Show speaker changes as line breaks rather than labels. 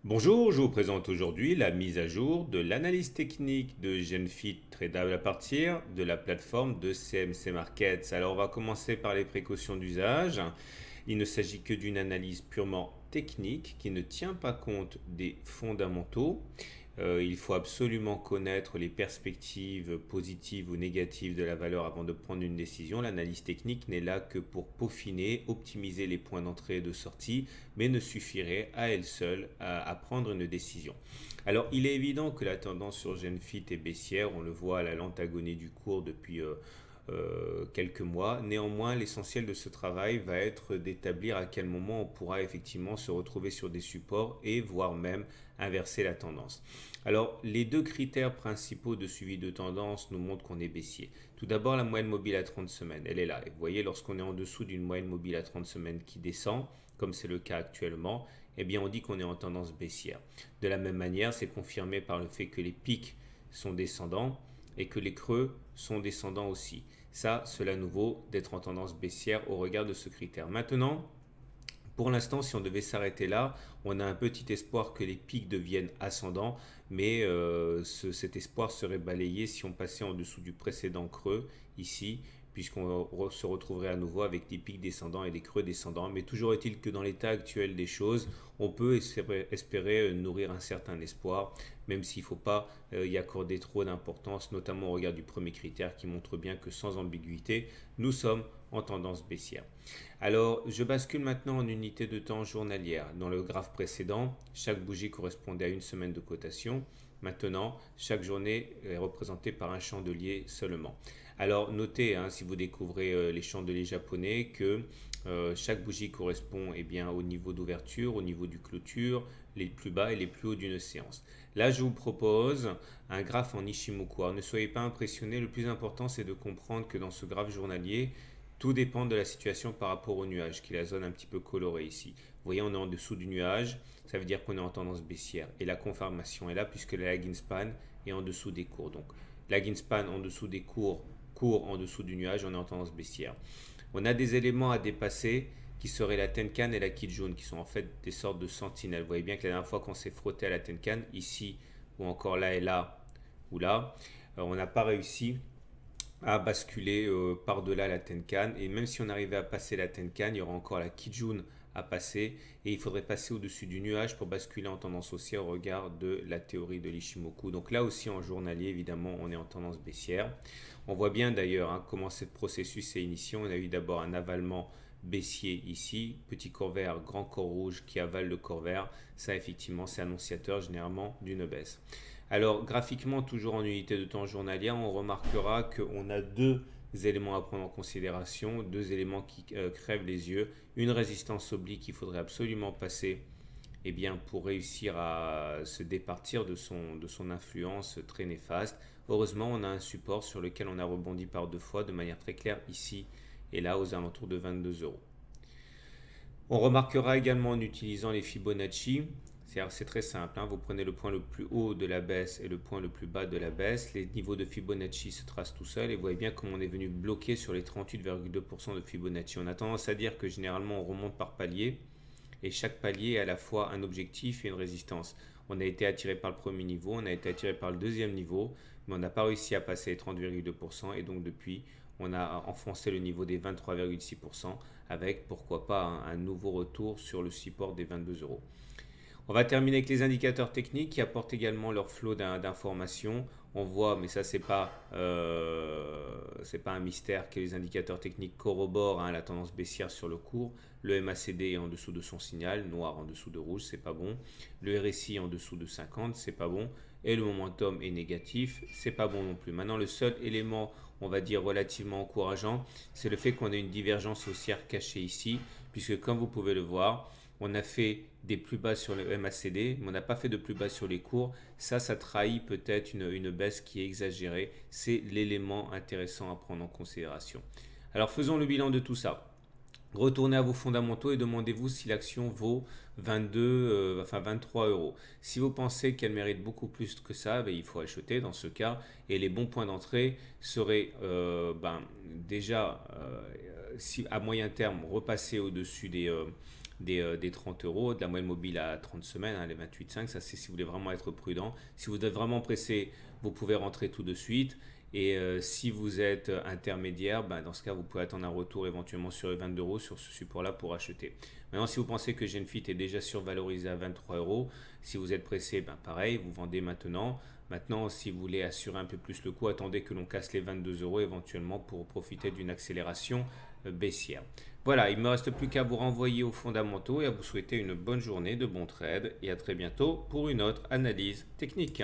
Bonjour, je vous présente aujourd'hui la mise à jour de l'analyse technique de GenFit tradable à partir de la plateforme de CMC Markets. Alors on va commencer par les précautions d'usage. Il ne s'agit que d'une analyse purement technique qui ne tient pas compte des fondamentaux. Il faut absolument connaître les perspectives positives ou négatives de la valeur avant de prendre une décision. L'analyse technique n'est là que pour peaufiner, optimiser les points d'entrée et de sortie, mais ne suffirait à elle seule à prendre une décision. Alors, il est évident que la tendance sur GenFit est baissière. On le voit à la lente agonie du cours depuis quelques mois. Néanmoins, l'essentiel de ce travail va être d'établir à quel moment on pourra effectivement se retrouver sur des supports et voire même inverser la tendance. Alors, les deux critères principaux de suivi de tendance nous montrent qu'on est baissier. Tout d'abord, la moyenne mobile à 30 semaines, elle est là. Et vous voyez, lorsqu'on est en dessous d'une moyenne mobile à 30 semaines qui descend, comme c'est le cas actuellement, eh bien on dit qu'on est en tendance baissière. De la même manière, c'est confirmé par le fait que les pics sont descendants et que les creux sont descendants aussi. Ça, cela nous vaut d'être en tendance baissière au regard de ce critère. Maintenant, pour l'instant, si on devait s'arrêter là, on a un petit espoir que les pics deviennent ascendants, mais cet espoir serait balayé si on passait en dessous du précédent creux ici, puisqu'on se retrouverait à nouveau avec des pics descendants et des creux descendants. Mais toujours est-il que dans l'état actuel des choses, on peut espérer nourrir un certain espoir, même s'il ne faut pas y accorder trop d'importance, notamment au regard du premier critère qui montre bien que sans ambiguïté, nous sommes en tendance baissière. Alors, je bascule maintenant en unité de temps journalière. Dans le graphe précédent, chaque bougie correspondait à une semaine de cotation. Maintenant, chaque journée est représentée par un chandelier seulement. Alors, notez, si vous découvrez les chandeliers japonais, que chaque bougie correspond au niveau d'ouverture, au niveau du clôture, les plus bas et les plus hauts d'une séance. Là, je vous propose un graphe en Ishimoku. Alors, ne soyez pas impressionnés, le plus important, c'est de comprendre que dans ce graphe journalier, tout dépend de la situation par rapport au nuage, qui est la zone un petit peu colorée ici. Vous voyez, on est en dessous du nuage, ça veut dire qu'on est en tendance baissière. Et la confirmation est là puisque la lagging span est en dessous des cours. Donc, lagging span en dessous des cours, cours en dessous du nuage, on est en tendance baissière. On a des éléments à dépasser qui seraient la Tenkan et la Kijun, qui sont en fait des sortes de sentinelles. Vous voyez bien que la dernière fois qu'on s'est frotté à la Tenkan, ici, ou encore là et là, ou là, on n'a pas réussi à basculer par-delà la Tenkan. Et même si on arrivait à passer la Tenkan, il y aura encore la Kijun à passer. Et il faudrait passer au-dessus du nuage pour basculer en tendance haussière au regard de la théorie de l'Ishimoku. Donc là aussi, en journalier, évidemment, on est en tendance baissière. On voit bien d'ailleurs comment ce processus s'est initié. On a eu d'abord un avalement baissier ici, petit corps vert, grand corps rouge qui avale le corps vert. Ça, effectivement, c'est annonciateur généralement d'une baisse. Alors, graphiquement, toujours en unité de temps journalière, on remarquera qu'on a deux éléments à prendre en considération, deux éléments qui crèvent les yeux. Une résistance oblique qu'il faudrait absolument passer pour réussir à se départir de son influence très néfaste. Heureusement, on a un support sur lequel on a rebondi par deux fois de manière très claire ici et là aux alentours de 22 euros. On remarquera également en utilisant les Fibonacci, c'est très simple, vous prenez le point le plus haut de la baisse et le point le plus bas de la baisse, les niveaux de Fibonacci se tracent tout seuls et vous voyez bien comment on est venu bloquer sur les 38,2% de Fibonacci. On a tendance à dire que généralement on remonte par palier et chaque palier est à la fois un objectif et une résistance. On a été attiré par le premier niveau, on a été attiré par le deuxième niveau, mais on n'a pas réussi à passer les 30,2% et donc depuis on a enfoncé le niveau des 23,6% avec pourquoi pas un nouveau retour sur le support des 22 euros. On va terminer avec les indicateurs techniques qui apportent également leur flot d'informations. On voit, mais ça c'est pas un mystère, que les indicateurs techniques corroborent la tendance baissière sur le cours. Le MACD est en dessous de son signal, noir en dessous de rouge, c'est pas bon. Le RSI en dessous de 50, c'est pas bon. Et le momentum est négatif, c'est pas bon non plus. Maintenant, le seul élément, on va dire relativement encourageant, c'est le fait qu'on ait une divergence haussière cachée ici, puisque comme vous pouvez le voir, on a fait des plus bas sur le MACD, mais on n'a pas fait de plus bas sur les cours. Ça trahit peut-être une baisse qui est exagérée. C'est l'élément intéressant à prendre en considération. Alors faisons le bilan de tout ça. Retournez à vos fondamentaux et demandez-vous si l'action vaut 23 euros. Si vous pensez qu'elle mérite beaucoup plus que ça, il faut acheter dans ce cas. Et les bons points d'entrée seraient déjà, si à moyen terme, repasser au-dessus des des 30 euros, de la moyenne mobile à 30 semaines, hein, les 28,5. Ça, c'est si vous voulez vraiment être prudent. Si vous êtes vraiment pressé, vous pouvez rentrer tout de suite. Et si vous êtes intermédiaire, ben, dans ce cas, vous pouvez attendre un retour éventuellement sur les 22 euros sur ce support-là pour acheter. Maintenant, si vous pensez que Genfit est déjà survalorisé à 23 euros, si vous êtes pressé, ben, pareil, vous vendez maintenant. Maintenant, si vous voulez assurer un peu plus le coup, attendez que l'on casse les 22 euros éventuellement pour profiter d'une accélération baissière. Voilà, il ne me reste plus qu'à vous renvoyer aux fondamentaux et à vous souhaiter une bonne journée, de bons trades et à très bientôt pour une autre analyse technique.